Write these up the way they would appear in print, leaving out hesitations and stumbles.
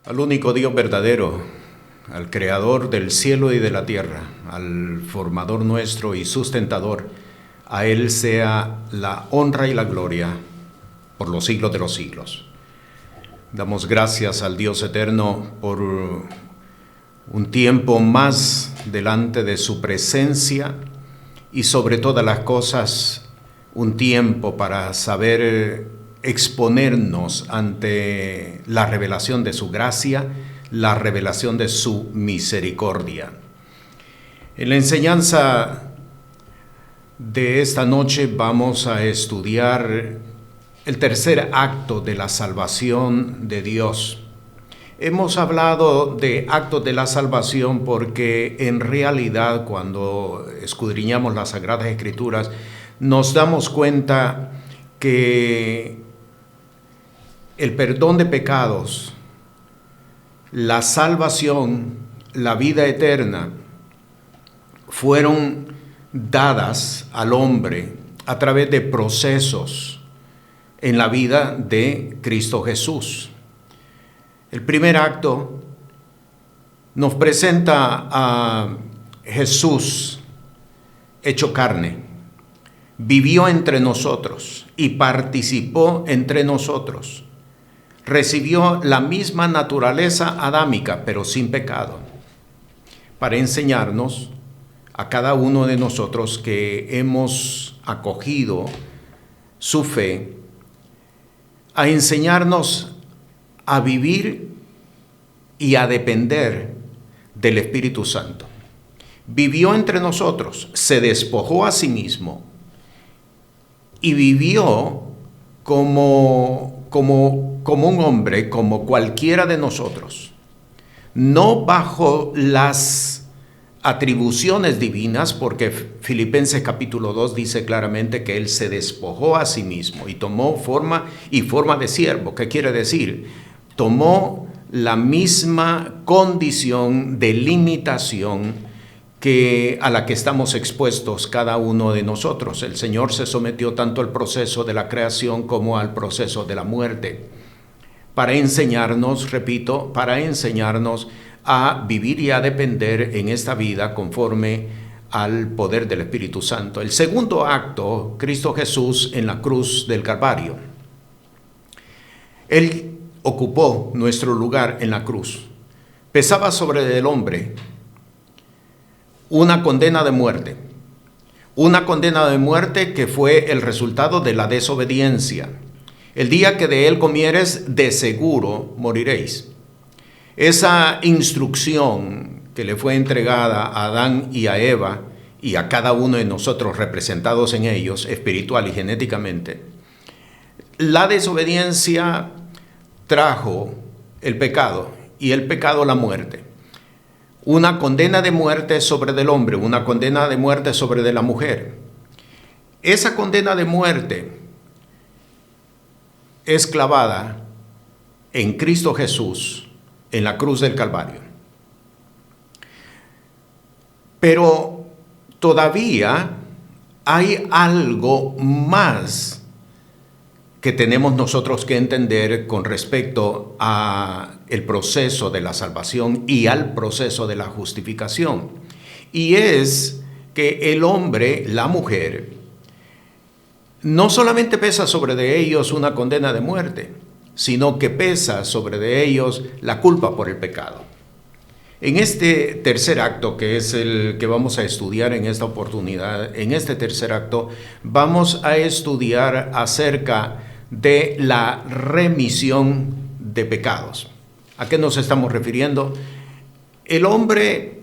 Al único Dios verdadero, al Creador del cielo y de la tierra, al Formador nuestro y sustentador, a Él sea la honra y la gloria por los siglos de los siglos. Damos gracias al Dios eterno por un tiempo más delante de su presencia y sobre todas las cosas un tiempo para saber exponernos ante la revelación de su gracia, la revelación de su misericordia. En la enseñanza de esta noche vamos a estudiar el tercer acto de la salvación de Dios. Hemos hablado de actos de la salvación porque en realidad cuando escudriñamos las Sagradas Escrituras nos damos cuenta que el perdón de pecados, la salvación, la vida eterna fueron dadas al hombre a través de procesos en la vida de Cristo Jesús. El primer acto nos presenta a Jesús hecho carne, vivió entre nosotros y participó entre nosotros. Recibió la misma naturaleza adámica, pero sin pecado, para enseñarnos a cada uno de nosotros que hemos acogido su fe, a enseñarnos a vivir y a depender del Espíritu Santo. Vivió entre nosotros, se despojó a sí mismo y vivió como un hombre, como cualquiera de nosotros, no bajo las atribuciones divinas, porque Filipenses capítulo 2 dice claramente que Él se despojó a sí mismo y tomó forma de siervo. ¿Qué quiere decir? Tomó la misma condición de limitación a la que estamos expuestos cada uno de nosotros. El Señor se sometió tanto al proceso de la creación como al proceso de la muerte, para enseñarnos, repito, para enseñarnos a vivir y a depender en esta vida conforme al poder del Espíritu Santo. El segundo acto, Cristo Jesús en la cruz del Calvario. Él ocupó nuestro lugar en la cruz. Pesaba sobre el hombre una condena de muerte que fue el resultado de la desobediencia. El día que de él comieres, de seguro moriréis. Esa instrucción que le fue entregada a Adán y a Eva y a cada uno de nosotros representados en ellos, espiritual y genéticamente, la desobediencia trajo el pecado y el pecado la muerte. Una condena de muerte sobre del hombre, una condena de muerte sobre de la mujer. Esa condena de muerte es clavada en Cristo Jesús en la cruz del Calvario. Pero todavía hay algo más que tenemos nosotros que entender con respecto a el proceso de la salvación y al proceso de la justificación. Y es que el hombre, la mujer, no solamente pesa sobre de ellos una condena de muerte, sino que pesa sobre de ellos la culpa por el pecado. En este tercer acto, que es el que vamos a estudiar en esta oportunidad, en este tercer acto vamos a estudiar acerca de la remisión de pecados. ¿A qué nos estamos refiriendo? El hombre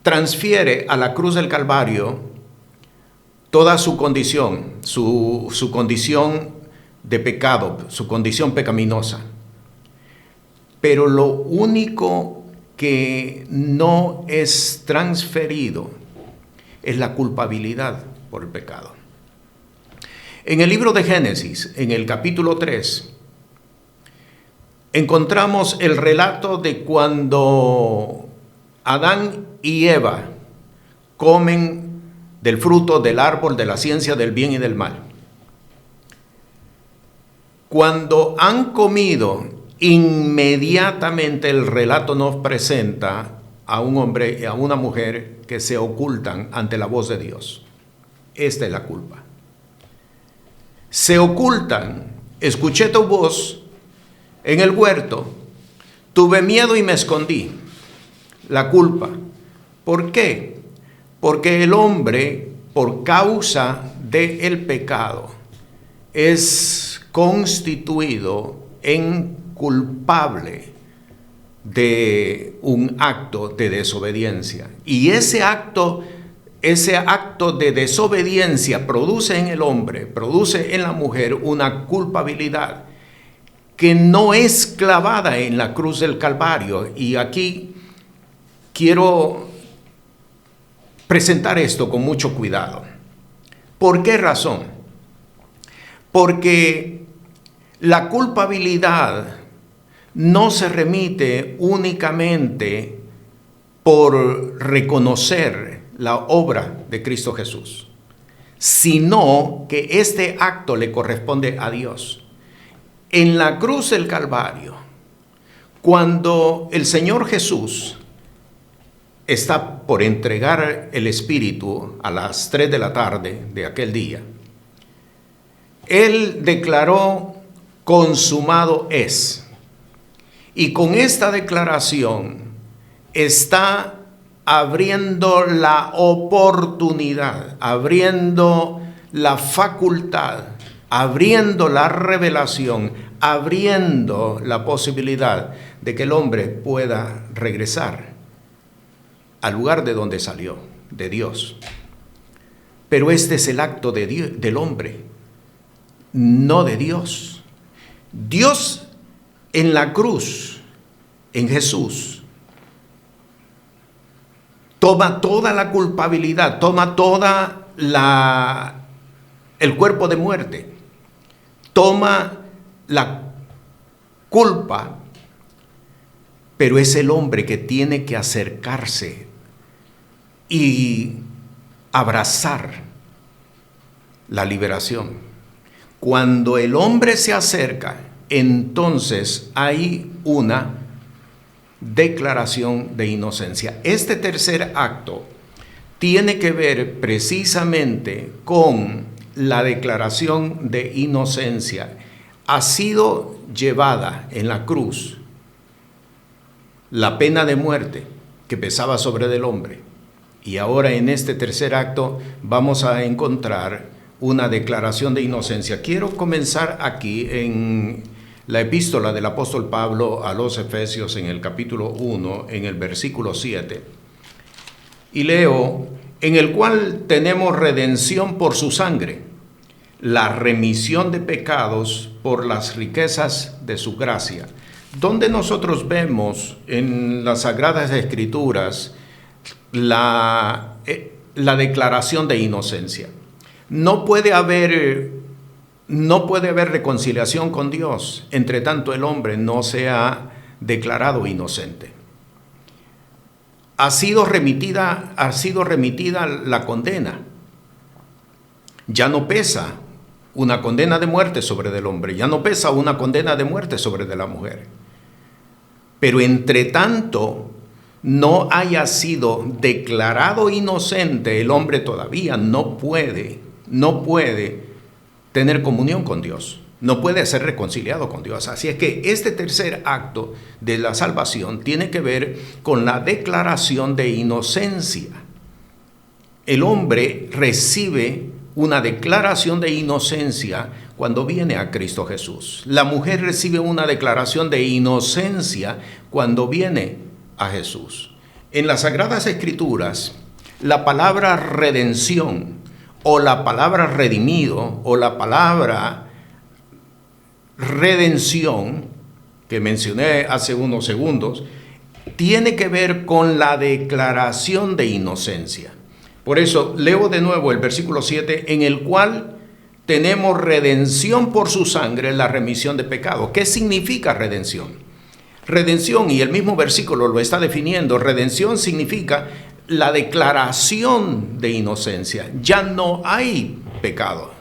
transfiere a la cruz del Calvario toda su condición, su condición de pecado, su condición pecaminosa. Pero lo único que no es transferido es la culpabilidad por el pecado. En el libro de Génesis, en el capítulo 3, encontramos el relato de cuando Adán y Eva comen del fruto del árbol de la ciencia del bien y del mal. Cuando han comido, inmediatamente el relato nos presenta a un hombre y a una mujer que se ocultan ante la voz de Dios. Esta es la culpa. Se ocultan. Escuché tu voz en el huerto, tuve miedo y me escondí. La culpa. ¿Por qué? Porque el hombre, por causa del pecado, es constituido en culpable de un acto de desobediencia. Y ese acto de desobediencia produce en el hombre, produce en la mujer una culpabilidad que no es clavada en la cruz del Calvario. Y aquí quiero presentar esto con mucho cuidado. ¿Por qué razón? Porque la culpabilidad no se remite únicamente por reconocer la obra de Cristo Jesús, sino que este acto le corresponde a Dios. En la cruz del Calvario, cuando el Señor Jesús está por entregar el Espíritu a las 3 de la tarde de aquel día, Él declaró: consumado es. Y con esta declaración está abriendo la oportunidad, abriendo la facultad, abriendo la revelación, abriendo la posibilidad de que el hombre pueda regresar al lugar de donde salió, de Dios. Pero este es el acto de Dios, del hombre, no de Dios. Dios en la cruz, en Jesús, toma toda la culpabilidad, toma toda el cuerpo de muerte, toma la culpa, pero es el hombre que tiene que acercarse y abrazar la liberación. Cuando el hombre se acerca, entonces hay una declaración de inocencia. Este tercer acto tiene que ver precisamente con la declaración de inocencia. Ha sido llevada en la cruz la pena de muerte que pesaba sobre el hombre. Y ahora en este tercer acto vamos a encontrar una declaración de inocencia. Quiero comenzar aquí en la epístola del apóstol Pablo a los Efesios, en el capítulo 1, en el versículo 7. Y leo: en el cual tenemos redención por su sangre, la remisión de pecados por las riquezas de su gracia. Donde nosotros vemos en las Sagradas Escrituras la declaración de inocencia. No puede haber reconciliación con Dios, entre tanto el hombre no sea declarado inocente. Ha sido remitida la condena. Ya no pesa una condena de muerte sobre el hombre, ya no pesa una condena de muerte sobre de la mujer. Pero entre tanto no haya sido declarado inocente, el hombre todavía no puede tener comunión con Dios, no puede ser reconciliado con Dios. Así es que este tercer acto de la salvación tiene que ver con la declaración de inocencia. El hombre recibe una declaración de inocencia cuando viene a Cristo Jesús. La mujer recibe una declaración de inocencia cuando viene a Jesús. En las Sagradas Escrituras, la palabra redención, o la palabra redimido, o la palabra redención, que mencioné hace unos segundos, tiene que ver con la declaración de inocencia. Por eso leo de nuevo el versículo 7, en el cual tenemos redención por su sangre, la remisión de pecado. ¿Qué significa redención? Redención, y el mismo versículo lo está definiendo, redención significa la declaración de inocencia. Ya no hay pecado.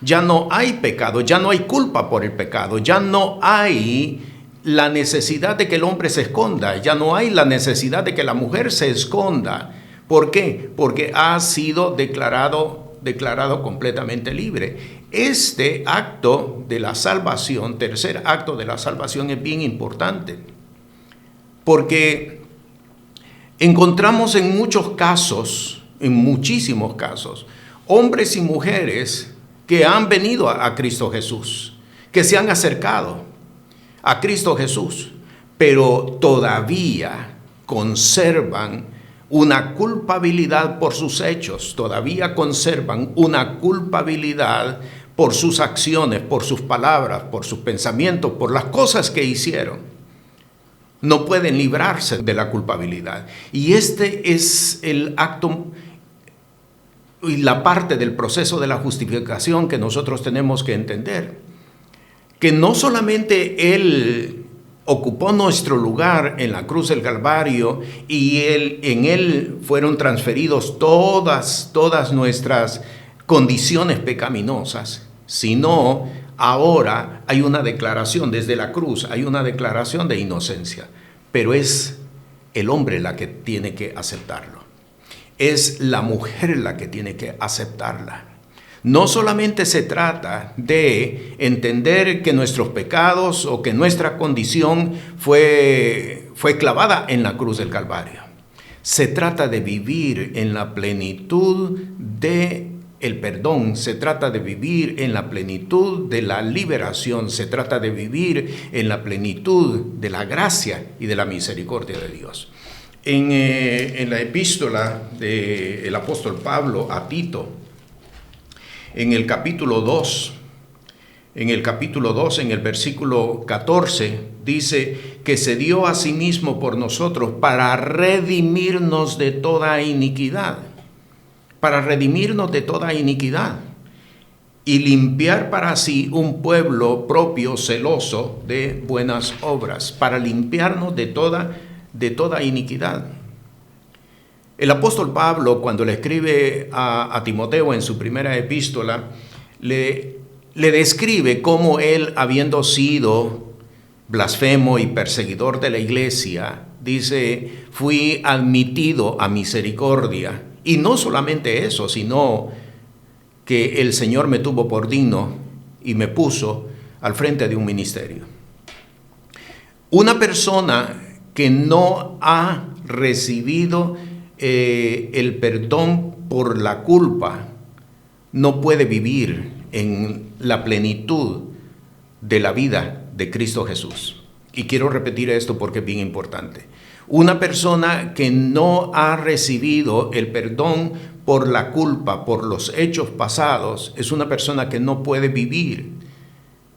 Ya no hay pecado, ya no hay culpa por el pecado, ya no hay la necesidad de que el hombre se esconda, ya no hay la necesidad de que la mujer se esconda. ¿Por qué? Porque ha sido declarado completamente libre. Este acto de la salvación, tercer acto de la salvación, es bien importante, porque encontramos en muchos casos, en muchísimos casos, hombres y mujeres que han venido a Cristo Jesús, que se han acercado a Cristo Jesús, pero todavía conservan una culpabilidad por sus hechos, todavía conservan una culpabilidad por sus acciones, por sus palabras, por sus pensamientos, por las cosas que hicieron. No pueden librarse de la culpabilidad. Y este es el acto y la parte del proceso de la justificación que nosotros tenemos que entender. Que no solamente Él ocupó nuestro lugar en la cruz del Calvario y en Él fueron transferidos todas nuestras condiciones pecaminosas, sino ahora hay una declaración desde la cruz, hay una declaración de inocencia, pero es el hombre la que tiene que aceptarlo, es la mujer la que tiene que aceptarla. No solamente se trata de entender que nuestros pecados o que nuestra condición fue clavada en la cruz del Calvario. Se trata de vivir en la plenitud del perdón, se trata de vivir en la plenitud de la liberación, se trata de vivir en la plenitud de la gracia y de la misericordia de Dios. En la epístola del apóstol Pablo a Tito, en el capítulo 2, en el versículo 14, dice que se dio a sí mismo por nosotros para redimirnos de toda iniquidad, y limpiar para sí un pueblo propio celoso de buenas obras, para limpiarnos de toda iniquidad. El apóstol Pablo, cuando le escribe a Timoteo en su primera epístola, le describe cómo él, habiendo sido blasfemo y perseguidor de la iglesia, dice, fui admitido a misericordia. Y no solamente eso, sino que el Señor me tuvo por digno y me puso al frente de un ministerio. Una persona que no ha recibido el perdón por la culpa no puede vivir en la plenitud de la vida de Cristo Jesús. Y quiero repetir esto porque es bien importante. Una persona que no ha recibido el perdón por la culpa, por los hechos pasados, es una persona que no puede vivir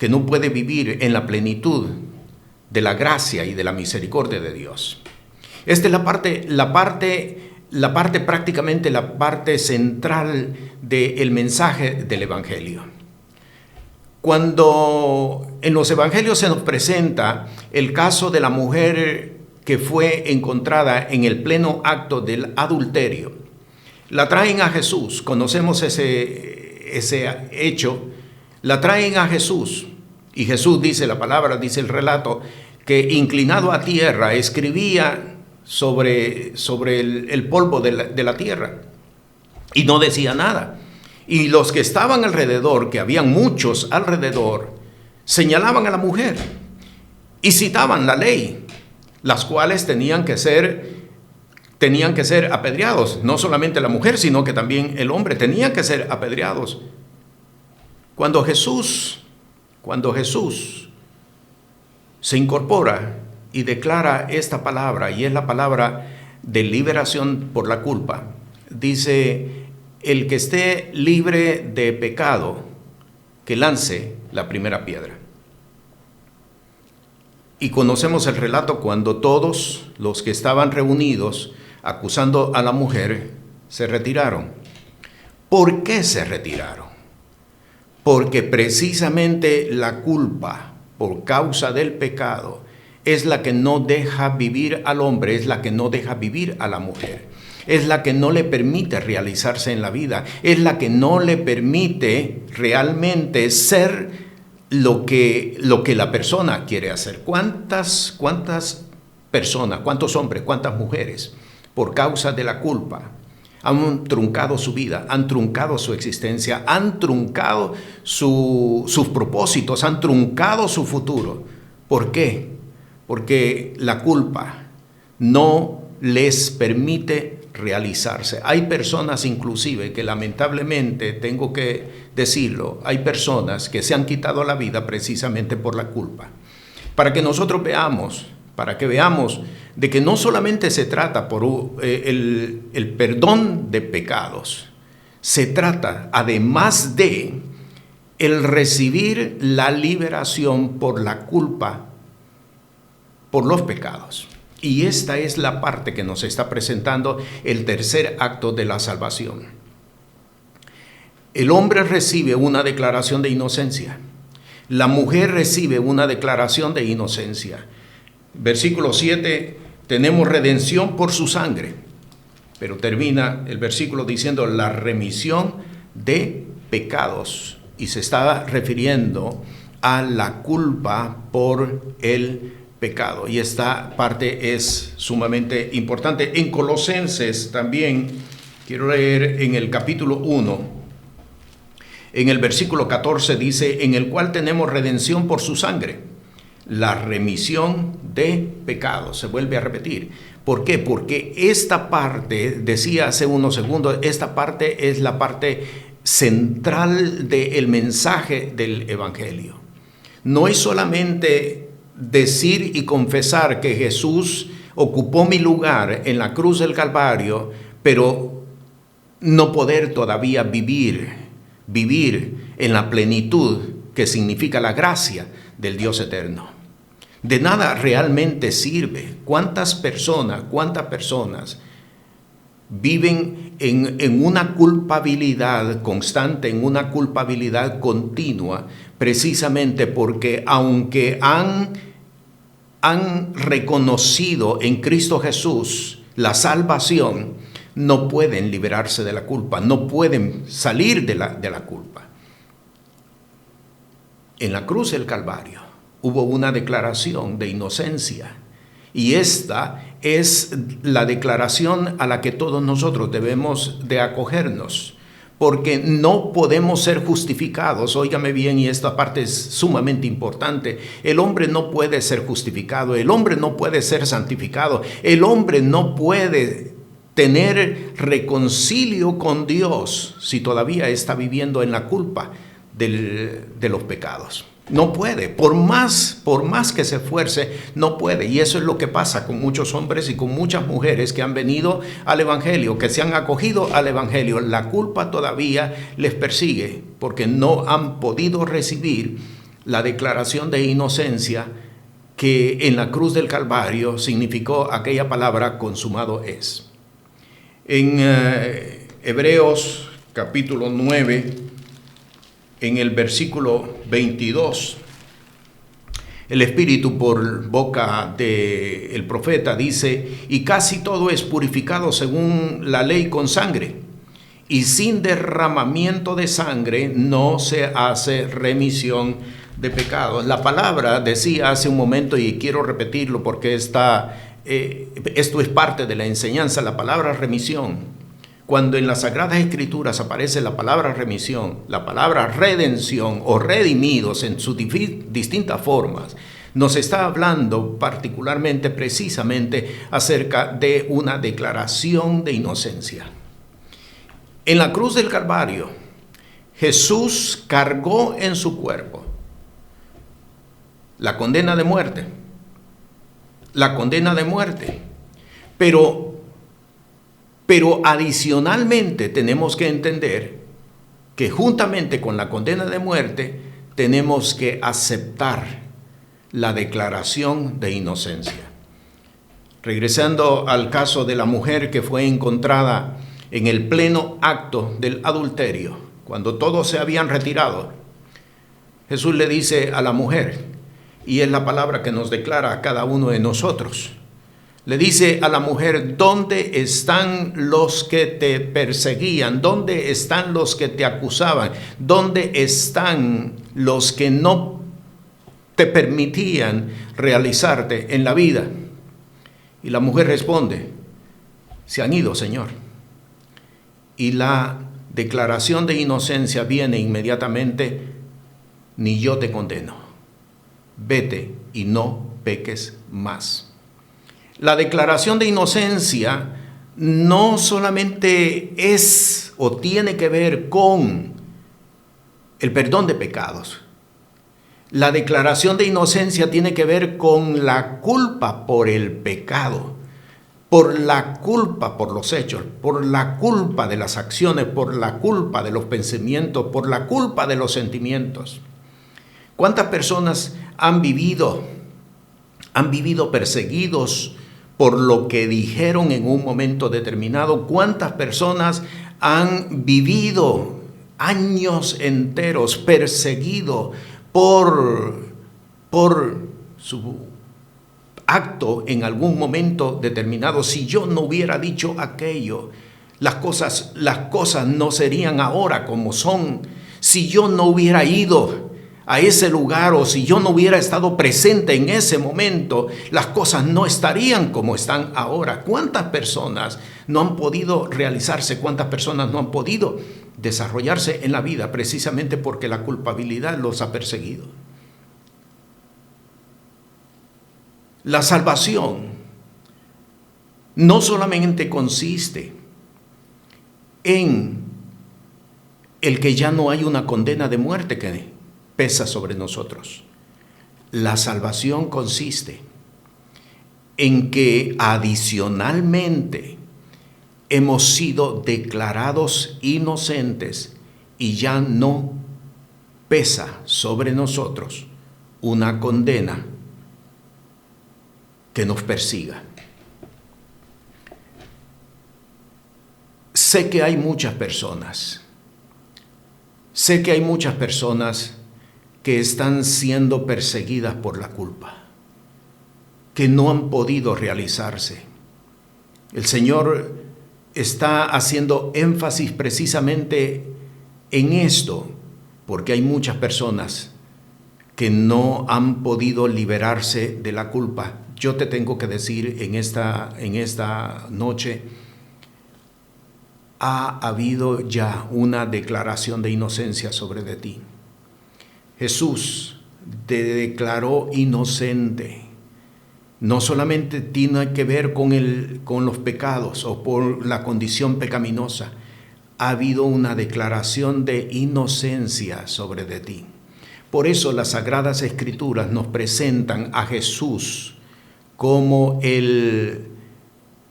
en la plenitud de la gracia y de la misericordia de Dios. Esta es prácticamente la parte central del mensaje del Evangelio. Cuando en los Evangelios se nos presenta el caso de la mujer que fue encontrada en el pleno acto del adulterio, la traen a Jesús, conocemos ese hecho, la traen a Jesús y Jesús dice el relato, que inclinado a tierra escribía sobre el polvo de la tierra y no decía nada. Y los que estaban alrededor, que habían muchos alrededor, señalaban a la mujer y citaban la ley, las cuales tenían que ser apedreados. No solamente la mujer, sino que también el hombre tenían que ser apedreados. Cuando Jesús se incorpora y declara esta palabra, y es la palabra de liberación por la culpa, dice: el que esté libre de pecado, que lance la primera piedra. Y conocemos el relato cuando todos los que estaban reunidos acusando a la mujer se retiraron. ¿Por qué se retiraron? Porque precisamente la culpa por causa del pecado es la que no deja vivir al hombre, es la que no deja vivir a la mujer. es la que no le permite realizarse en la vida, es la que no le permite realmente ser lo que la persona quiere hacer. ¿Cuántas personas, cuántos hombres, cuántas mujeres, por causa de la culpa, han truncado su vida, han truncado su existencia, han truncado sus propósitos, han truncado su futuro? ¿Por qué? Porque la culpa no les permite realizarse. Hay personas inclusive que lamentablemente, tengo que decirlo, hay personas que se han quitado la vida precisamente por la culpa. Para que nosotros veamos, de que no solamente se trata por el perdón de pecados, se trata además de el recibir la liberación por la culpa, por los pecados. Y esta es la parte que nos está presentando el tercer acto de la salvación. El hombre recibe una declaración de inocencia. La mujer recibe una declaración de inocencia. Versículo 7, tenemos redención por su sangre. Pero termina el versículo diciendo la remisión de pecados. Y se está refiriendo a la culpa por el pecado. Y esta parte es sumamente importante. En Colosenses también, quiero leer en el capítulo 1, en el versículo 14 dice, en el cual tenemos redención por su sangre, la remisión de pecados. Se vuelve a repetir. ¿Por qué? Porque esta parte, decía hace unos segundos, esta parte es la parte central del mensaje del Evangelio. No es solamente decir y confesar que Jesús ocupó mi lugar en la cruz del Calvario, pero no poder todavía vivir en la plenitud que significa la gracia del Dios eterno. De nada realmente sirve. ¿Cuántas personas viven en una culpabilidad constante, en una culpabilidad continua, precisamente porque aunque han reconocido en Cristo Jesús la salvación, no pueden liberarse de la culpa, no pueden salir de la culpa? En la cruz del Calvario hubo una declaración de inocencia, y esta es la declaración a la que todos nosotros debemos de acogernos, porque no podemos ser justificados. Óigame bien, y esta parte es sumamente importante. El hombre no puede ser justificado, el hombre no puede ser santificado, el hombre no puede tener reconcilio con Dios si todavía está viviendo en la culpa de los pecados. No puede, por más que se esfuerce, no puede. Y eso es lo que pasa con muchos hombres y con muchas mujeres que han venido al Evangelio, que se han acogido al Evangelio. La culpa todavía les persigue porque no han podido recibir la declaración de inocencia que en la cruz del Calvario significó aquella palabra consumado es. En Hebreos capítulo 9, en el versículo 22, el Espíritu por boca del profeta dice, y casi todo es purificado según la ley con sangre, y sin derramamiento de sangre no se hace remisión de pecados. La palabra decía hace un momento, y quiero repetirlo porque esto es parte de la enseñanza, la palabra remisión. Cuando en las Sagradas Escrituras aparece la palabra remisión, la palabra redención o redimidos en sus distintas formas, nos está hablando particularmente, precisamente, acerca de una declaración de inocencia. En la cruz del Calvario, Jesús cargó en su cuerpo la condena de muerte. Pero adicionalmente tenemos que entender que juntamente con la condena de muerte tenemos que aceptar la declaración de inocencia. Regresando al caso de la mujer que fue encontrada en el pleno acto del adulterio, cuando todos se habían retirado, Jesús le dice a la mujer, y es la palabra que nos declara a cada uno de nosotros, Le dice a la mujer: ¿dónde están los que te perseguían? ¿Dónde están los que te acusaban? ¿Dónde están los que no te permitían realizarte en la vida? Y la mujer responde: se han ido, Señor. Y la declaración de inocencia viene inmediatamente: ni yo te condeno. Vete y no peques más. La declaración de inocencia no solamente es o tiene que ver con el perdón de pecados. La declaración de inocencia tiene que ver con la culpa por el pecado, por la culpa por los hechos, por la culpa de las acciones, por la culpa de los pensamientos, por la culpa de los sentimientos. ¿Cuántas personas han vivido perseguidos por lo que dijeron en un momento determinado? ¿Cuántas personas han vivido años enteros perseguidos por su acto en algún momento determinado? Si yo no hubiera dicho aquello, las cosas no serían ahora como son. Si yo no hubiera ido a ese lugar, o si yo no hubiera estado presente en ese momento, las cosas no estarían como están ahora. ¿Cuántas personas no han podido realizarse? ¿Cuántas personas no han podido desarrollarse en la vida precisamente porque la culpabilidad los ha perseguido? La salvación no solamente consiste en el que ya no hay una condena de muerte que pesa sobre nosotros. La salvación consiste en que adicionalmente hemos sido declarados inocentes y ya no pesa sobre nosotros una condena que nos persiga. Sé que hay muchas personas que están siendo perseguidas por la culpa, que no han podido realizarse. El Señor está haciendo énfasis precisamente en esto, porque hay muchas personas que no han podido liberarse de la culpa. Yo te tengo que decir en esta noche, ha habido ya una declaración de inocencia sobre de ti. Jesús te declaró inocente. No solamente tiene que ver con los pecados o por la condición pecaminosa. Ha habido una declaración de inocencia sobre de ti. Por eso las Sagradas Escrituras nos presentan a Jesús como el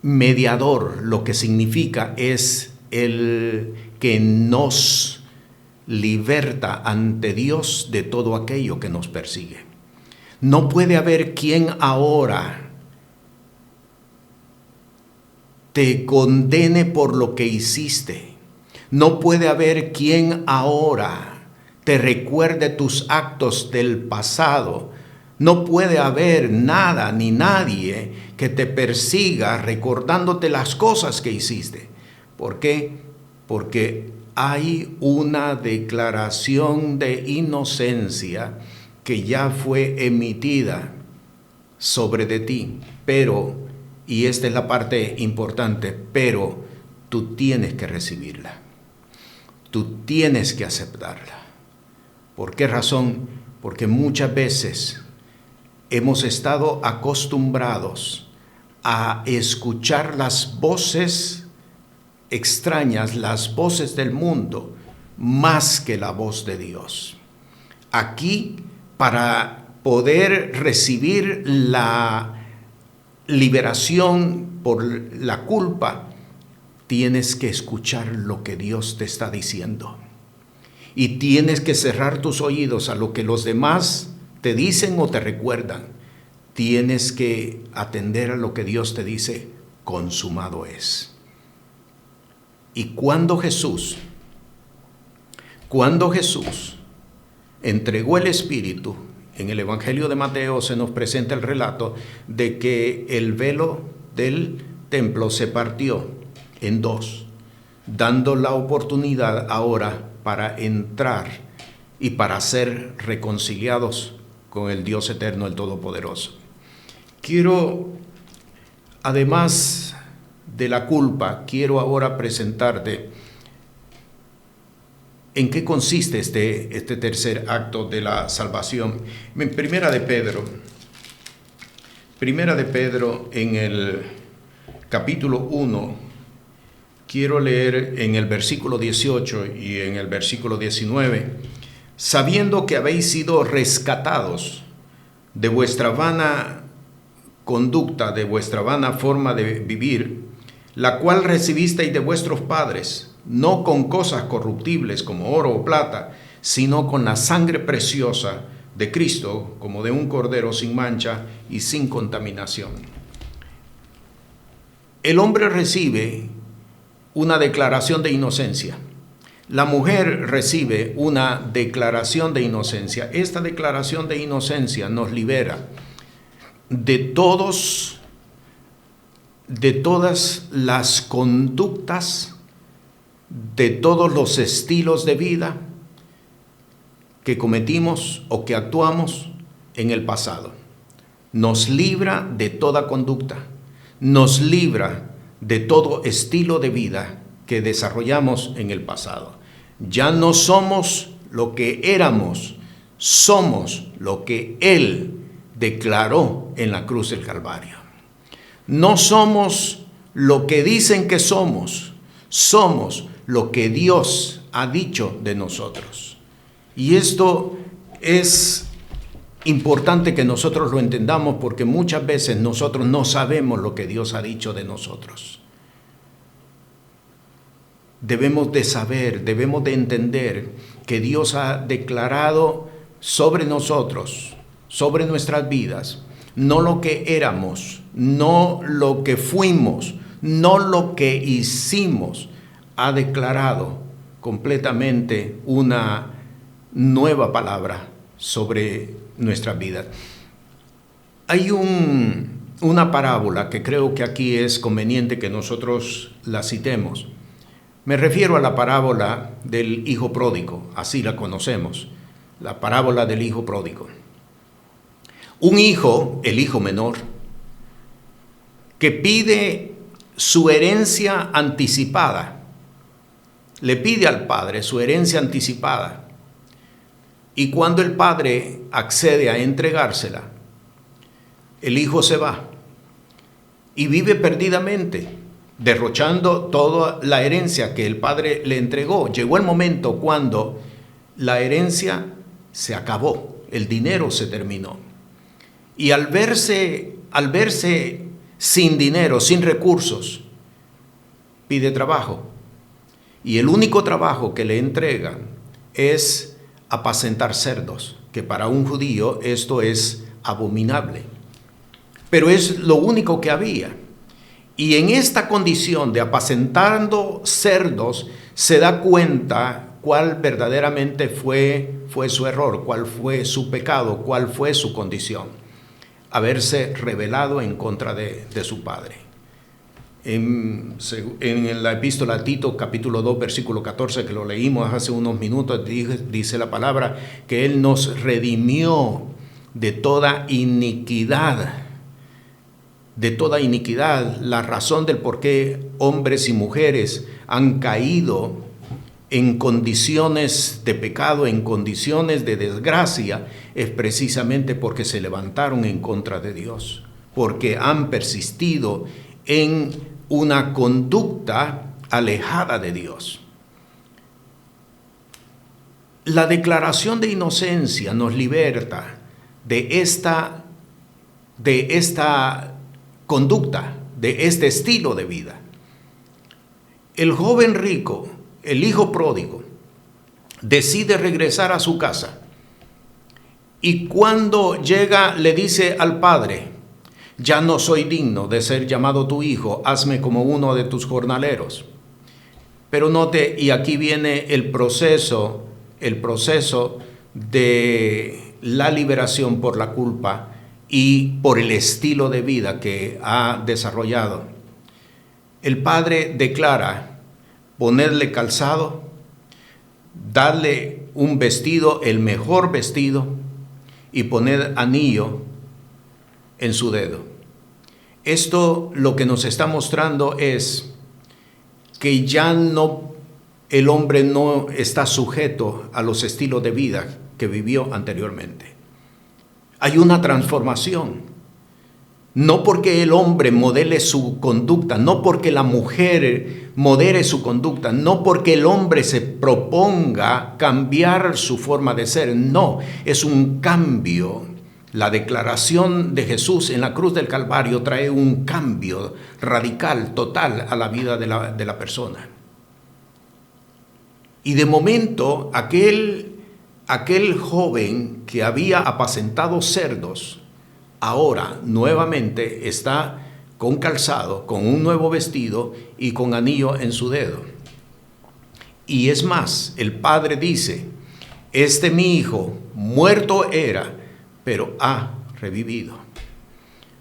mediador. Lo que significa es el que nos liberta ante Dios de todo aquello que nos persigue. No puede haber quien ahora te condene por lo que hiciste. No puede haber quien ahora te recuerde tus actos del pasado. No puede haber nada ni nadie que te persiga recordándote las cosas que hiciste. ¿Por qué? Porque hay una declaración de inocencia que ya fue emitida sobre de ti. Pero, y esta es la parte importante, pero tú tienes que recibirla. Tú tienes que aceptarla. ¿Por qué razón? Porque muchas veces hemos estado acostumbrados a escuchar las voces extrañas, las voces del mundo, más que la voz de Dios. Aquí, para poder recibir la liberación por la culpa, tienes que escuchar lo que Dios te está diciendo. Y tienes que cerrar tus oídos a lo que los demás te dicen o te recuerdan. Tienes que atender a lo que Dios te dice: consumado es. Y cuando Jesús entregó el Espíritu, en el Evangelio de Mateo se nos presenta el relato de que el velo del templo se partió en dos, dando la oportunidad ahora para entrar y para ser reconciliados con el Dios eterno, el Todopoderoso. Quiero, además de la culpa, quiero ahora presentarte en qué consiste este tercer acto de la salvación. En Primera de Pedro en el capítulo 1, quiero leer en el versículo 18 y en el versículo 19, sabiendo que habéis sido rescatados de vuestra vana conducta, de vuestra vana forma de vivir, la cual recibisteis de vuestros padres, no con cosas corruptibles como oro o plata, sino con la sangre preciosa de Cristo, como de un cordero sin mancha y sin contaminación. El hombre recibe una declaración de inocencia. La mujer recibe una declaración de inocencia. Esta declaración de inocencia nos libera de todas las conductas, de todos los estilos de vida que cometimos o que actuamos en el pasado. Nos libra de toda conducta, nos libra de todo estilo de vida que desarrollamos en el pasado. Ya no somos lo que éramos, somos lo que Él declaró en la cruz del Calvario. No somos lo que dicen que somos, somos lo que Dios ha dicho de nosotros. Y esto es importante que nosotros lo entendamos, porque muchas veces nosotros no sabemos lo que Dios ha dicho de nosotros. Debemos de saber, debemos de entender que Dios ha declarado sobre nosotros, sobre nuestras vidas, no lo que éramos, no lo que fuimos, no lo que hicimos. Ha declarado completamente una nueva palabra sobre nuestras vidas. Hay una parábola que creo que aquí es conveniente que nosotros la citemos. Me refiero a la parábola del hijo pródigo, así la conocemos, la parábola del hijo pródigo. Un hijo, el hijo menor, que pide su herencia anticipada, le pide al padre su herencia anticipada, y cuando el padre accede a entregársela, el hijo se va y vive perdidamente, derrochando toda la herencia que el padre le entregó. Llegó el momento cuando la herencia se acabó, el dinero se terminó. Y al verse sin dinero, sin recursos, pide trabajo. Y el único trabajo que le entregan es apacentar cerdos, que para un judío esto es abominable. Pero es lo único que había. Y en esta condición de apacentando cerdos, se da cuenta cuál verdaderamente fue su error, cuál fue su pecado, cuál fue su condición: haberse rebelado en contra de su padre. En la epístola a Tito, capítulo 2, versículo 14, que lo leímos hace unos minutos, dice la palabra que Él nos redimió de toda iniquidad. De toda iniquidad. La razón del por qué hombres y mujeres han caído en condiciones de pecado, en condiciones de desgracia, es precisamente porque se levantaron en contra de Dios, porque han persistido en una conducta alejada de Dios. La declaración de inocencia nos liberta de esta conducta, de este estilo de vida. El joven rico, el hijo pródigo, decide regresar a su casa, y cuando llega le dice al padre: ya no soy digno de ser llamado tu hijo, hazme como uno de tus jornaleros. Pero note, y aquí viene el proceso de la liberación por la culpa y por el estilo de vida que ha desarrollado. El Padre declara ponerle calzado, darle un vestido, el mejor vestido, y poner anillo en su dedo. Esto lo que nos está mostrando es que ya no, el hombre no está sujeto a los estilos de vida que vivió anteriormente. Hay una transformación. No porque el hombre modele su conducta, no porque la mujer modere su conducta, no porque el hombre se proponga cambiar su forma de ser, no, es un cambio. La declaración de Jesús en la cruz del Calvario trae un cambio radical, total a la vida de la persona. Y de momento, aquel joven que había apacentado cerdos, ahora nuevamente está con calzado, con un nuevo vestido y con anillo en su dedo. Y es más, el Padre dice, mi hijo muerto era, pero ha revivido.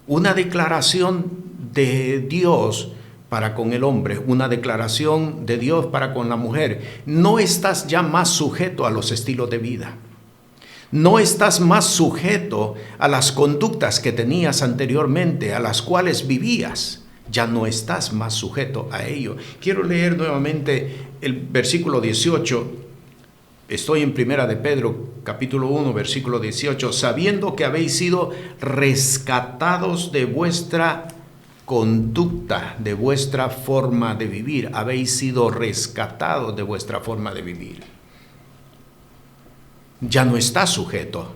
Una declaración de Dios para con el hombre, una declaración de Dios para con la mujer. No estás ya más sujeto a los estilos de vida. No estás más sujeto a las conductas que tenías anteriormente, a las cuales vivías. Ya no estás más sujeto a ello. Quiero leer nuevamente el versículo 18. Estoy en Primera de Pedro, capítulo 1, versículo 18. Sabiendo que habéis sido rescatados de vuestra conducta, de vuestra forma de vivir. Habéis sido rescatados de vuestra forma de vivir. Ya no está sujeto.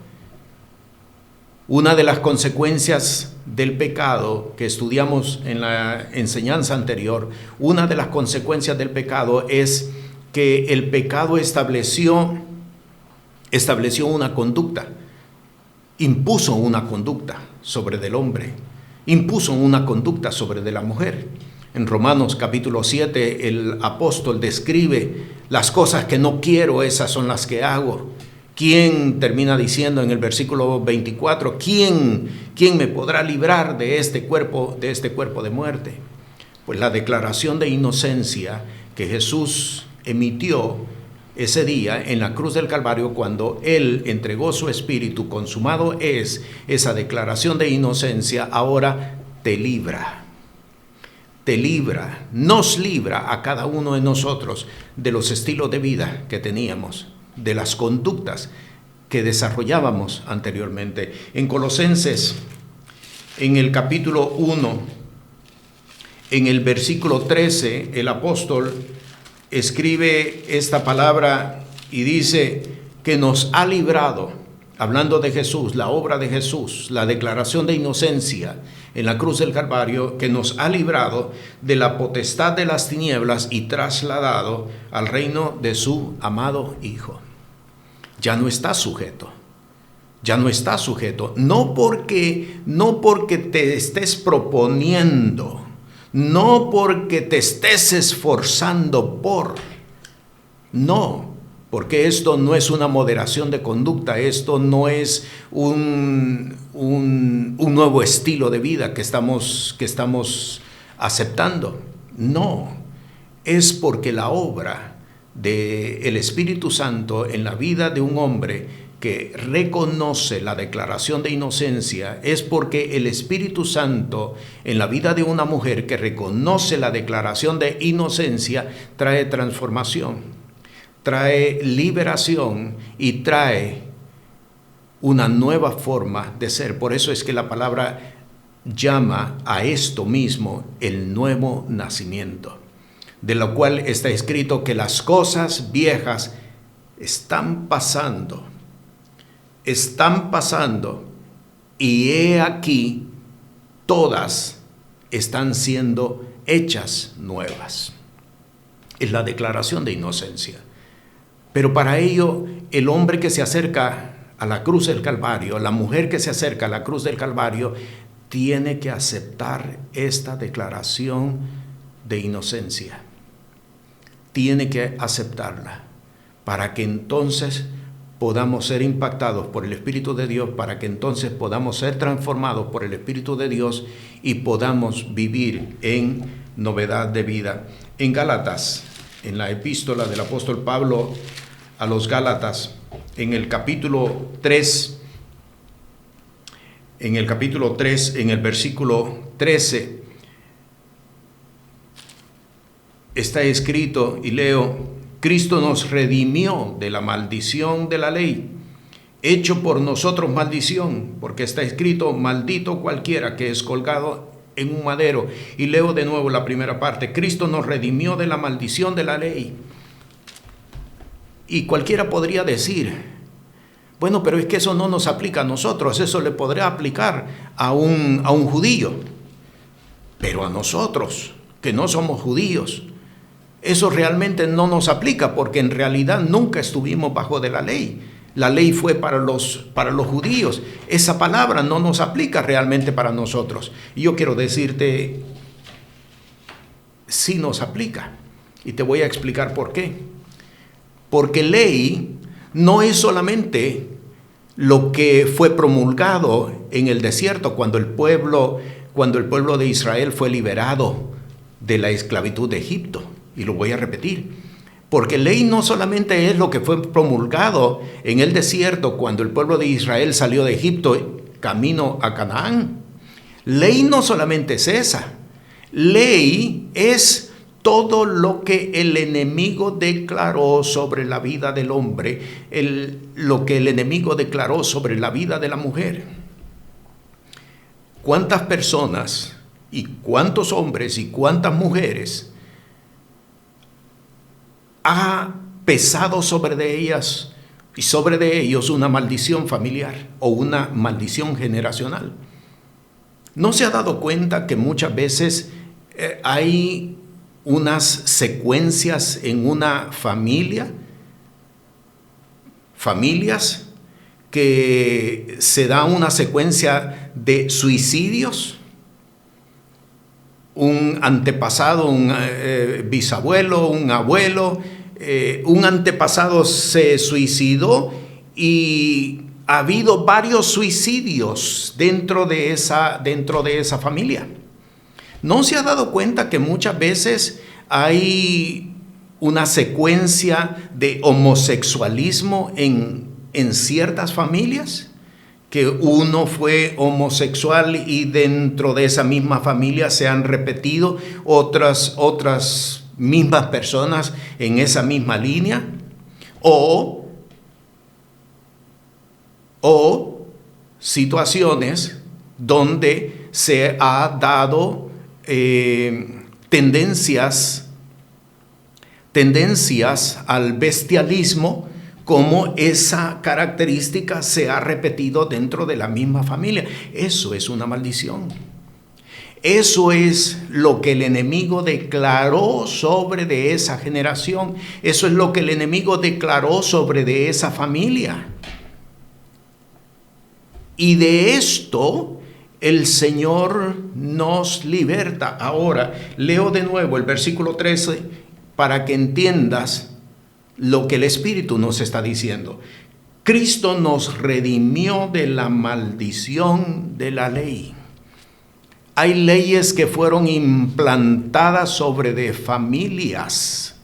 Una de las consecuencias del pecado que estudiamos en la enseñanza anterior, una de las consecuencias del pecado es que el pecado estableció una conducta, impuso una conducta sobre del hombre, impuso una conducta sobre de la mujer. En Romanos capítulo 7 el apóstol describe las cosas que no quiero, esas son las que hago. ¿Quién termina diciendo en el versículo 24? ¿Quién me podrá librar de este cuerpo de muerte? Pues la declaración de inocencia que Jesús emitió ese día en la cruz del Calvario cuando Él entregó su espíritu, consumado es, esa declaración de inocencia ahora te libra, nos libra a cada uno de nosotros de los estilos de vida que teníamos, de las conductas que desarrollábamos anteriormente. En Colosenses, en el capítulo 1, en el versículo 13, el apóstol escribe esta palabra y dice que nos ha librado, hablando de Jesús, la obra de Jesús, la declaración de inocencia en la cruz del Calvario, que nos ha librado de la potestad de las tinieblas y trasladado al reino de su amado Hijo. Ya no está sujeto. No porque te estés proponiendo, no porque te estés esforzando no, porque esto no es una moderación de conducta, esto no es un nuevo estilo de vida que estamos aceptando. No, es porque la obra del Espíritu Santo en la vida de un hombre que reconoce la declaración de inocencia, es porque el Espíritu Santo en la vida de una mujer que reconoce la declaración de inocencia trae transformación, trae liberación y trae una nueva forma de ser. Por eso es que la palabra llama a esto mismo el nuevo nacimiento, de lo cual está escrito que las cosas viejas están pasando, y he aquí todas están siendo hechas nuevas. Es la declaración de inocencia. Pero para ello, el hombre que se acerca a la cruz del Calvario, la mujer que se acerca a la cruz del Calvario, tiene que aceptar esta declaración de inocencia. Tiene que aceptarla para que entonces podamos ser impactados por el Espíritu de Dios, para que entonces podamos ser transformados por el Espíritu de Dios y podamos vivir en novedad de vida. En Gálatas, en la epístola del apóstol Pablo a los Gálatas, en el capítulo 3, en el versículo 13, está escrito, y leo: Cristo nos redimió de la maldición de la ley, hecho por nosotros maldición, porque está escrito: maldito cualquiera que es colgado en un madero. Y leo de nuevo la primera parte: Cristo nos redimió de la maldición de la ley. Y cualquiera podría decir: bueno, pero es que eso no nos aplica a nosotros, eso le podría aplicar a un judío. Pero a nosotros, que no somos judíos, eso realmente no nos aplica, porque en realidad nunca estuvimos bajo de la ley. La ley fue para los judíos. Esa palabra no nos aplica realmente para nosotros. Y yo quiero decirte, sí nos aplica. Y te voy a explicar por qué. Porque ley no es solamente lo que fue promulgado en el desierto cuando el pueblo de Israel fue liberado de la esclavitud de Egipto. Y lo voy a repetir, porque ley no solamente es lo que fue promulgado en el desierto cuando el pueblo de Israel salió de Egipto camino a Canaán. Ley no solamente es esa. Ley es todo lo que el enemigo declaró sobre la vida del hombre, lo que el enemigo declaró sobre la vida de la mujer. ¿Cuántas personas y cuántos hombres y cuántas mujeres ha pesado sobre de ellas y sobre de ellos una maldición familiar o una maldición generacional? ¿No se ha dado cuenta que muchas veces hay unas secuencias en una familia? Familias que se da una secuencia de suicidios. Un antepasado, un bisabuelo, un abuelo, un antepasado se suicidó y ha habido varios suicidios dentro de esa familia. ¿No se ha dado cuenta que muchas veces hay una secuencia de homosexualismo en ciertas familias? Que uno fue homosexual y dentro de esa misma familia se han repetido otras mismas personas en esa misma línea, o situaciones donde se ha dado tendencias al bestialismo, como esa característica se ha repetido dentro de la misma familia. Eso es una maldición. Eso es lo que el enemigo declaró sobre de esa generación. Eso es lo que el enemigo declaró sobre de esa familia. Y de esto el Señor nos liberta. Ahora, leo de nuevo el versículo 13 para que entiendas lo que el Espíritu nos está diciendo. Cristo nos redimió de la maldición de la ley. Hay leyes que fueron implantadas sobre de familias.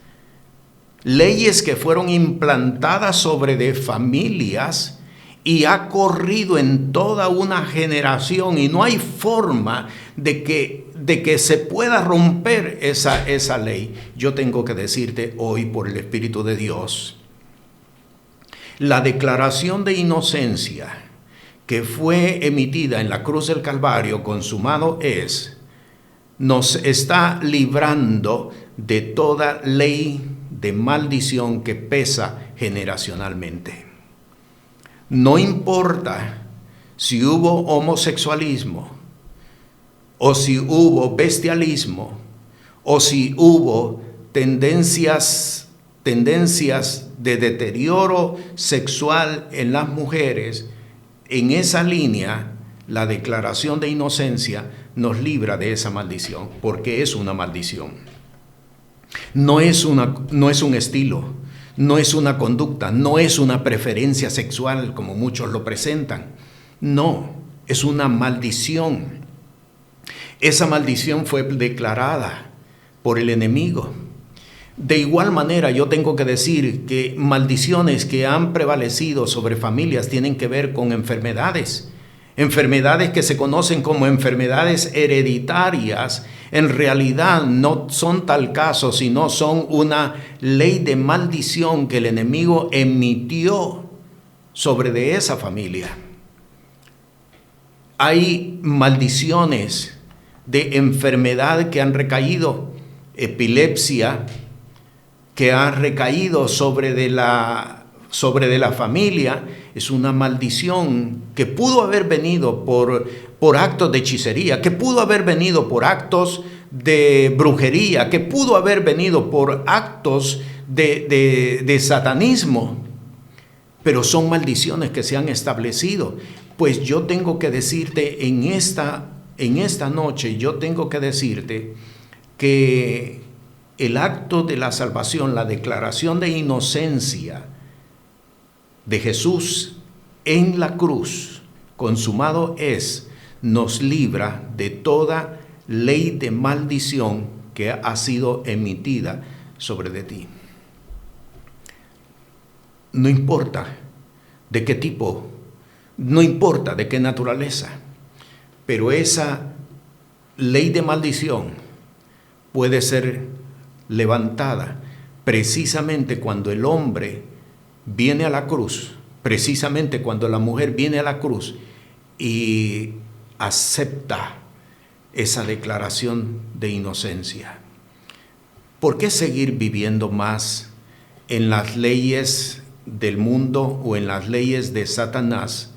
Leyes que fueron implantadas sobre de familias y ha corrido en toda una generación, y no hay forma de que se pueda romper esa ley. Yo tengo que decirte hoy por el Espíritu de Dios, la declaración de inocencia que fue emitida en la cruz del Calvario, consumado es, nos está librando de toda ley de maldición que pesa generacionalmente. No importa si hubo homosexualismo, o si hubo bestialismo, o si hubo tendencias de deterioro sexual en las mujeres. En esa línea, la declaración de inocencia nos libra de esa maldición, porque es una maldición. No es un estilo, no es una conducta, no es una preferencia sexual como muchos lo presentan. No, es una maldición. Esa maldición fue declarada por el enemigo. De igual manera, yo tengo que decir que maldiciones que han prevalecido sobre familias tienen que ver con enfermedades. Enfermedades que se conocen como enfermedades hereditarias, en realidad no son tal caso, sino son una ley de maldición que el enemigo emitió sobre de esa familia. Hay maldiciones de enfermedad que han recaído, epilepsia, que ha recaído sobre de la familia. Es una maldición que pudo haber venido por actos de hechicería, que pudo haber venido por actos de brujería, que pudo haber venido por actos de satanismo, pero son maldiciones que se han establecido. Pues yo tengo que decirte en esta noche, yo tengo que decirte que el acto de la salvación, la declaración de inocencia de Jesús en la cruz, consumado es, nos libra de toda ley de maldición que ha sido emitida sobre de ti. No importa de qué tipo, no importa de qué naturaleza, pero esa ley de maldición puede ser levantada precisamente cuando el hombre viene a la cruz, precisamente cuando la mujer viene a la cruz y acepta esa declaración de inocencia. ¿Por qué seguir viviendo más en las leyes del mundo o en las leyes de Satanás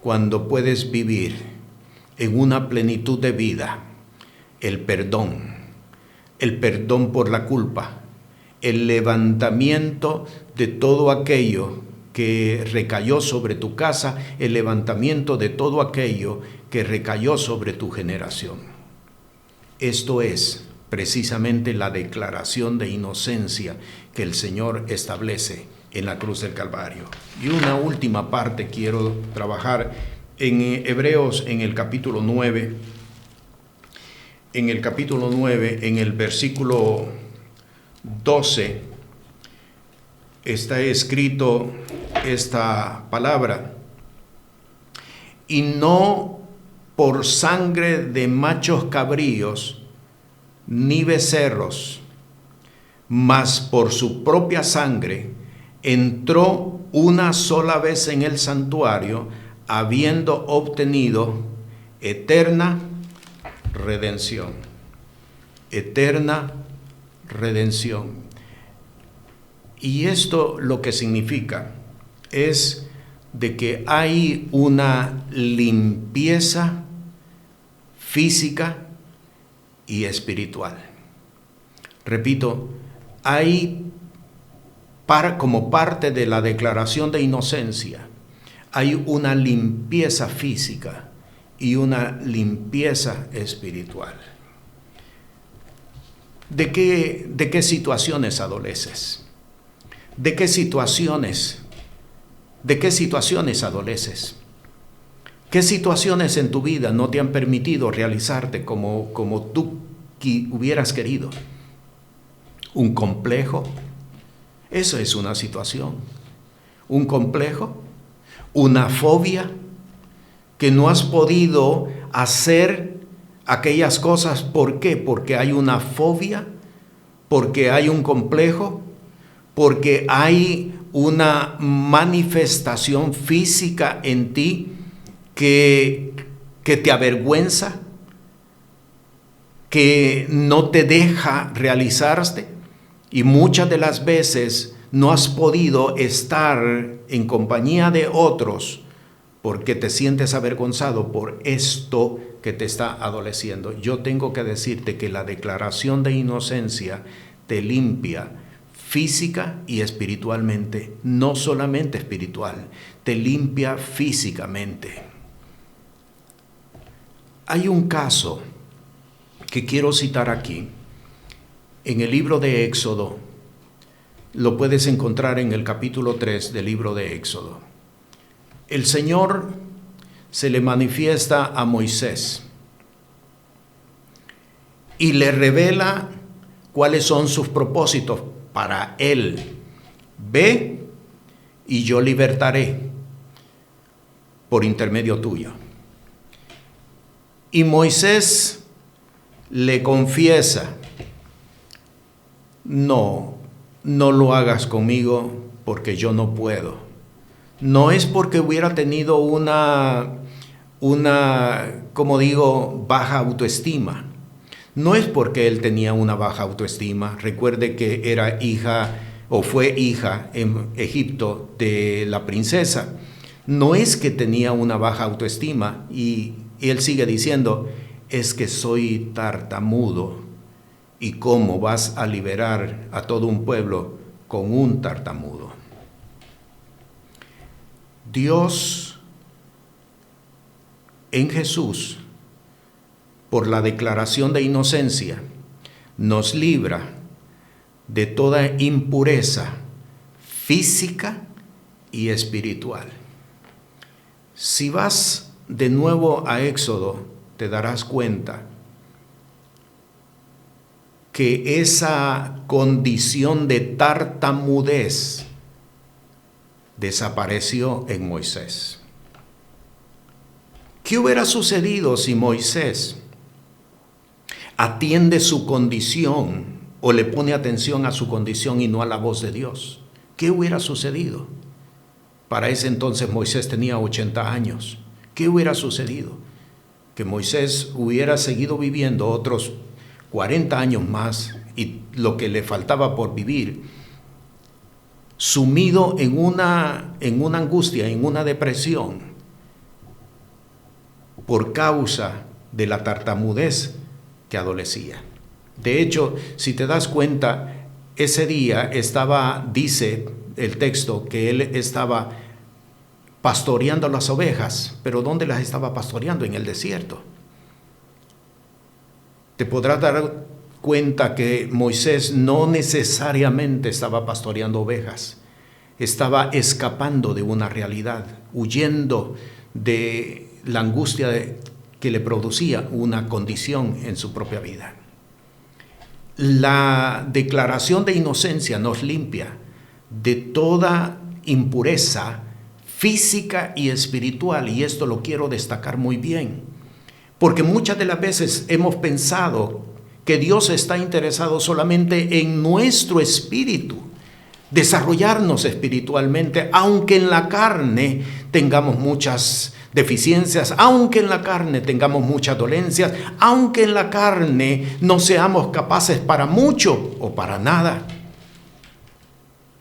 cuando puedes vivir en una plenitud de vida el perdón por la culpa, el levantamiento de todo aquello que recayó sobre tu casa, el levantamiento de todo aquello que recayó sobre tu generación? Esto es precisamente la declaración de inocencia que el Señor establece en la cruz del Calvario. Y una última parte quiero trabajar en Hebreos, en el capítulo 9. En el capítulo 9, en el versículo 12, está escrito esta palabra: y no por sangre de machos cabríos ni becerros, mas por su propia sangre entró una sola vez en el santuario, habiendo obtenido eterna redención. Eterna redención. Y esto lo que significa es de que hay una limpieza física y espiritual. Repito, hay como parte de la declaración de inocencia, hay una limpieza física y una limpieza espiritual. ¿De qué situaciones adoleces? ¿De qué situaciones adoleces? ¿Qué situaciones en tu vida no te han permitido realizarte como tú hubieras querido? ¿Un complejo? Eso es una situación. ¿Un complejo? ¿Una fobia? Que no has podido hacer aquellas cosas. ¿Por qué? Porque hay una fobia, porque hay un complejo, porque hay una manifestación física en ti que te avergüenza, que no te deja realizarte, y muchas de las veces no has podido estar en compañía de otros porque te sientes avergonzado por esto que te está adoleciendo. Yo tengo que decirte que la declaración de inocencia te limpia física y espiritualmente, no solamente espiritual, te limpia físicamente. Hay un caso que quiero citar aquí, en el libro de Éxodo, lo puedes encontrar en el capítulo 3 del libro de Éxodo. El Señor se le manifiesta a Moisés y le revela cuáles son sus propósitos para él. Ve y yo libertaré por intermedio tuyo. Y Moisés le confiesa, no lo hagas conmigo porque yo no puedo. No es porque hubiera tenido una, como digo, baja autoestima. No es porque él tenía una baja autoestima. Recuerde que era hija o fue hija en Egipto de la princesa. No es que tenía una baja autoestima, y él sigue diciendo, es que soy tartamudo. ¿Y cómo vas a liberar a todo un pueblo con un tartamudo? Dios en Jesús, por la declaración de inocencia, nos libra de toda impureza física y espiritual. Si vas de nuevo a Éxodo, te darás cuenta que esa condición de tartamudez desapareció en Moisés. ¿Qué hubiera sucedido si Moisés atiende su condición o le pone atención a su condición y no a la voz de Dios? ¿Qué hubiera sucedido? Para ese entonces Moisés tenía 80 años. ¿Qué hubiera sucedido? Que Moisés hubiera seguido viviendo otros 40 años más y lo que le faltaba por vivir, sumido en una angustia, en una depresión, por causa de la tartamudez que adolecía. De hecho, si te das cuenta, ese día dice el texto, que él estaba pastoreando las ovejas, pero ¿dónde las estaba pastoreando? En el desierto. Te podrás dar cuenta que Moisés no necesariamente estaba pastoreando ovejas, estaba escapando de una realidad, huyendo de la angustia que le producía una condición en su propia vida. La declaración de inocencia nos limpia de toda impureza física y espiritual, y esto lo quiero destacar muy bien, porque muchas de las veces hemos pensado que Dios está interesado solamente en nuestro espíritu, desarrollarnos espiritualmente, aunque en la carne tengamos muchas deficiencias, aunque en la carne tengamos muchas dolencias, aunque en la carne no seamos capaces para mucho o para nada.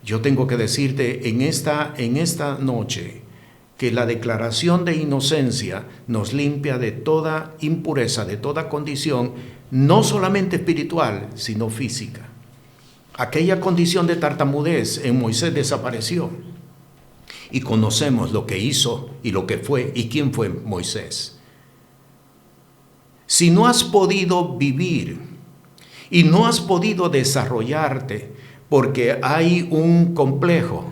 Yo tengo que decirte en esta noche que la declaración de inocencia nos limpia de toda impureza, de toda condición, no solamente espiritual, sino física. Aquella condición de tartamudez en Moisés desapareció. Y conocemos lo que hizo y lo que fue y quién fue Moisés. Si no has podido vivir y no has podido desarrollarte porque hay un complejo,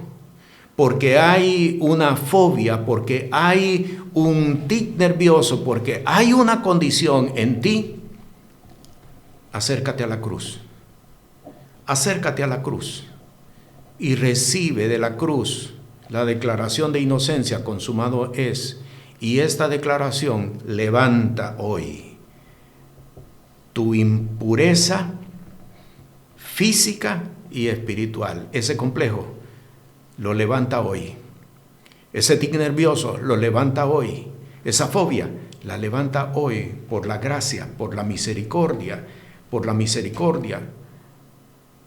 porque hay una fobia, porque hay un tic nervioso, porque hay una condición en ti, acércate a la cruz. Acércate a la cruz y recibe de la cruz la declaración de inocencia, consumado es. Y esta declaración levanta hoy tu impureza física y espiritual. Ese complejo lo levanta hoy. Ese tic nervioso lo levanta hoy. Esa fobia la levanta hoy por la gracia, por la misericordia,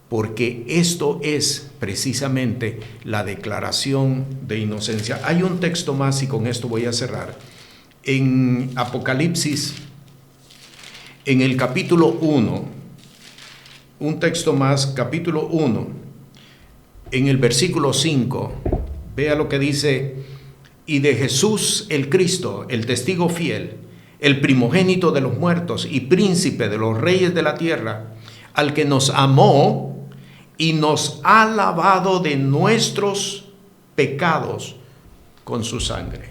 porque esto es precisamente la declaración de inocencia. Hay un texto más y con esto voy a cerrar. En Apocalipsis, en el capítulo 1, un texto más, capítulo 1, en el versículo 5, vea lo que dice: y de Jesús el Cristo, el testigo fiel, el primogénito de los muertos y príncipe de los reyes de la tierra, al que nos amó y nos ha lavado de nuestros pecados con su sangre.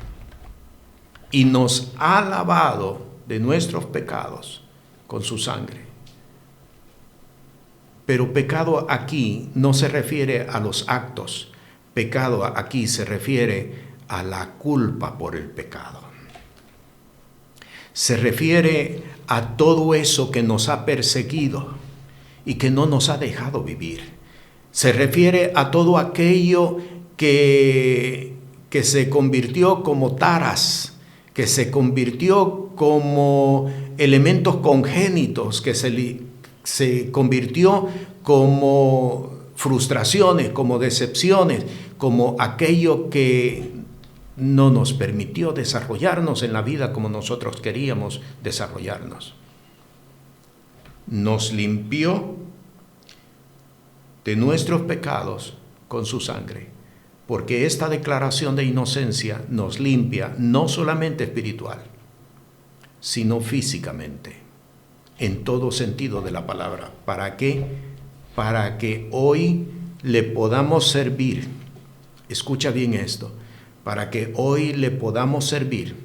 Y nos ha lavado de nuestros pecados con su sangre. Pero pecado aquí no se refiere a los actos. Pecado aquí se refiere a la culpa por el pecado. Se refiere a todo eso que nos ha perseguido y que no nos ha dejado vivir. Se refiere a todo aquello que se convirtió como taras, que se convirtió como elementos congénitos, que se convirtió como frustraciones, como decepciones, como aquello que no nos permitió desarrollarnos en la vida como nosotros queríamos desarrollarnos. Nos limpió de nuestros pecados con su sangre, porque esta declaración de inocencia nos limpia no solamente espiritual, sino físicamente, en todo sentido de la palabra. ¿Para qué? Para que hoy le podamos servir. Escucha bien esto. Para que hoy le podamos servir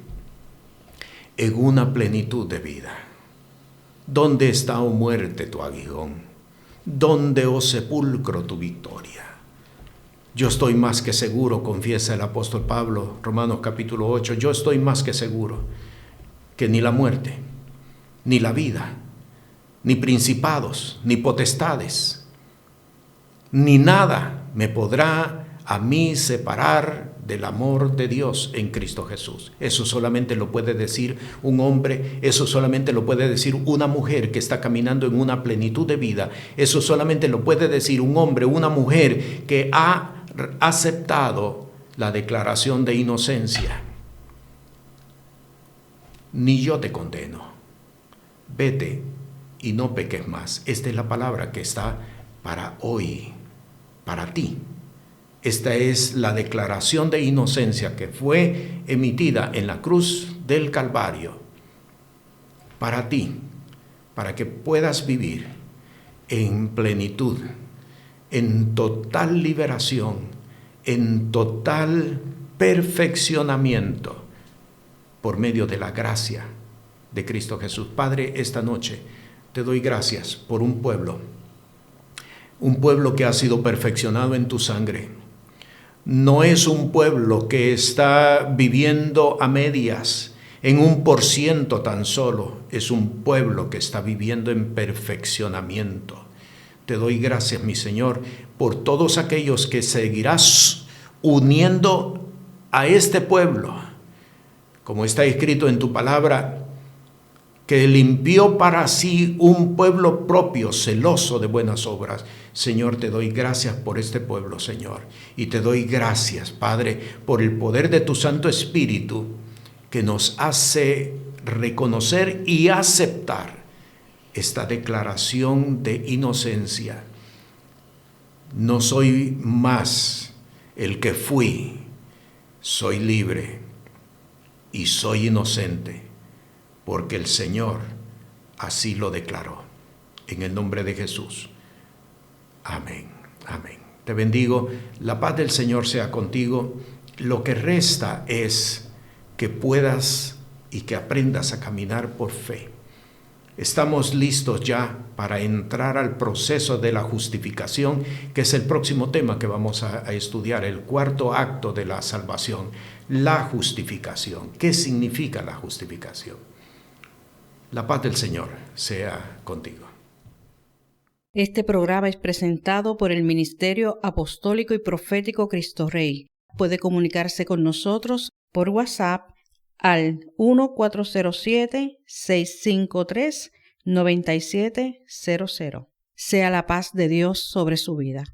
en una plenitud de vida. ¿Dónde está, oh muerte, tu aguijón? ¿Dónde, oh sepulcro, tu victoria? Yo estoy más que seguro, confiesa el apóstol Pablo, Romanos capítulo 8, yo estoy más que seguro que ni la muerte, ni la vida, ni principados, ni potestades, ni nada me podrá a mí separar del amor de Dios en Cristo Jesús. Eso solamente lo puede decir un hombre, eso solamente lo puede decir una mujer que está caminando en una plenitud de vida, eso solamente lo puede decir un hombre, una mujer que ha aceptado la declaración de inocencia. Ni yo te condeno, vete y no peques más. Esta es la palabra que está para hoy, para ti. Esta es la declaración de inocencia que fue emitida en la cruz del Calvario para ti, para que puedas vivir en plenitud, en total liberación, en total perfeccionamiento por medio de la gracia de Cristo Jesús. Padre, esta noche te doy gracias por un pueblo que ha sido perfeccionado en tu sangre. No es un pueblo que está viviendo a medias, en 1% tan solo. Es un pueblo que está viviendo en perfeccionamiento. Te doy gracias, mi Señor, por todos aquellos que seguirás uniendo a este pueblo. Como está escrito en tu palabra, que limpió para sí un pueblo propio, celoso de buenas obras. Señor, te doy gracias por este pueblo, Señor. Y te doy gracias, Padre, por el poder de tu Santo Espíritu que nos hace reconocer y aceptar esta declaración de inocencia. No soy más el que fui, soy libre y soy inocente, porque el Señor así lo declaró. En el nombre de Jesús. Amén. Amén. Te bendigo. La paz del Señor sea contigo. Lo que resta es que puedas y que aprendas a caminar por fe. Estamos listos ya para entrar al proceso de la justificación, que es el próximo tema que vamos a estudiar, el cuarto acto de la salvación, la justificación. ¿Qué significa la justificación? La paz del Señor sea contigo. Este programa es presentado por el Ministerio Apostólico y Profético Cristo Rey. Puede comunicarse con nosotros por WhatsApp al 1407-653-9700. Sea la paz de Dios sobre su vida.